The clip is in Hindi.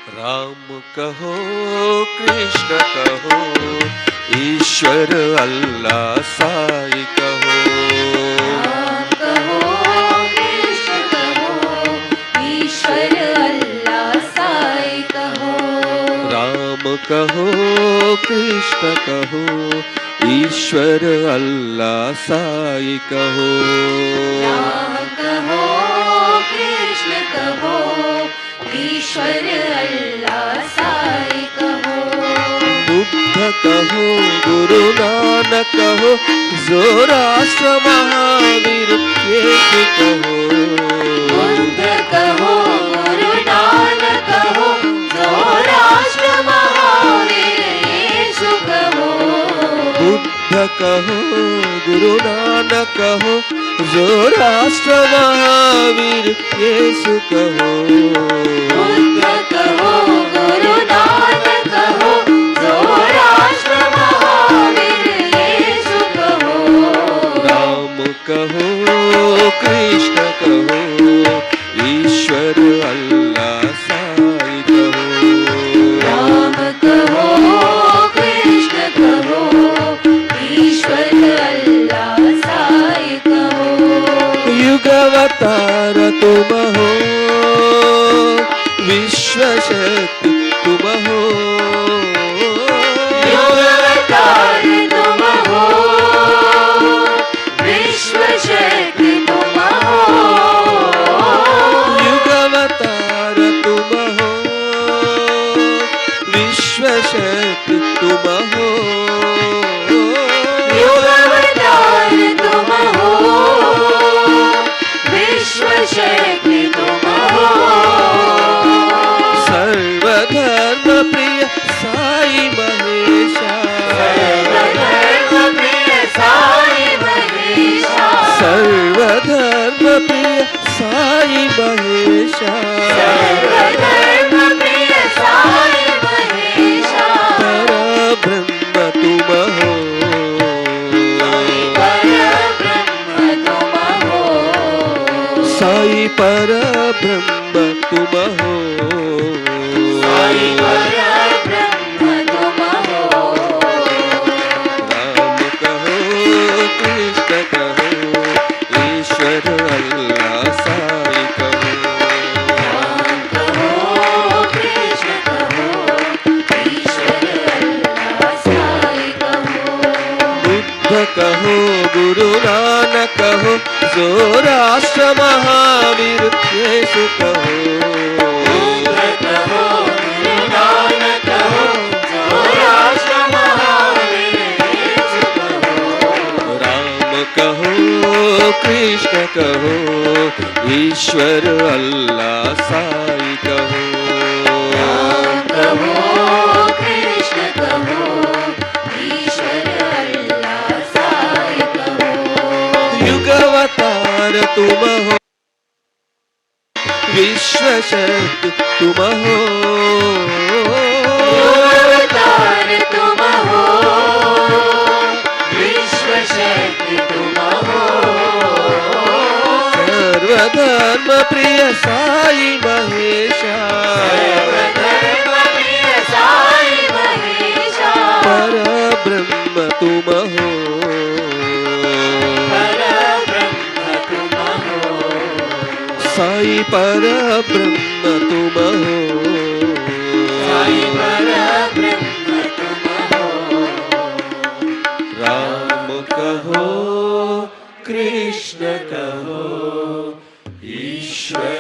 राम कहो कृष्ण कहो ईश्वर अल्लाह साई कहो। राम कहो कृष्ण कहो ईश्वर अल्लाह साई कहो। राम कहो कृष्ण कहो ईश्वर अल्लाह साई कहो। राम कहो कृष्ण कहो ईश्वर अल्लाह साई कहो। बुद्ध कहो गुरु नानक कहो जोराष्ट्र महावीर येसु कहो। बुद्ध कहो गुरु नानक कहो जोराष्ट्र महावीर येसु कहो। बुद्ध कहो गुरु नानक कहो जोराष्ट्र महावीर येसु कहो। बुद्ध कहो गुरु नानक कहो जोराष्ट्र महावीर येसु कहो। राम कहो कृष्ण कहो ईश्वर अल्लाह साई कहो। राम कहो कृष्ण कहो ईश्वर अल्लाह साई कहो। युगावतार तुम हो विश्व शक्ति तुम हो। युगावतार तुम हो विश्व शक्ति तुम हो। युगावतार तुम हो विश्व शक्ति तुम हो। युगावतार तुम हो विश्व शक्ति तुम हो। सर्वधर्म प्रिय साई महेशा। सर्वधर्म प्रिय साई महेशा। सर्वधर्म प्रिय साई महेशा। सर्वधर्म प्रिय साई महेशा। परब्रह्म तुम हो। परब्रह्म तुम हो। साई परब्रह्म तुम हो। साई परब्रह्म तुम हो। राम कहो कृष्ण कहो ईश्वर अल्लाह साई कहो। राम कहो कृष्ण कहो ईश्वर अल्लाह साई कहो। बुद्ध कहो गुरु नानक कहो जोराष्ट्र महावीर येसु कहो। बुद्ध कहो गुरु नानक कहो जोराष्ट्र महावीर येसु कहो। राम कहो कृष्ण कहो ईश्वर अल्लाह साई कहो। राम कहो कृष्ण कहो ईश्वर अल्लाह साई कहो। युगावतार तुम हो विश्व शक्ति तुम हो। युगावतार तुम हो विश्व शक्ति तुम हो। सर्वधर्म प्रिय साई महेशा। सर्वधर्म प्रिय साई महेशा। परब्रह्म तुम हो। परब्रह्म तुम हो। साई परब्रह्म तुम हो। साई परब्रह्म तुम हो। राम कहो कृष्ण कहो ईश्वर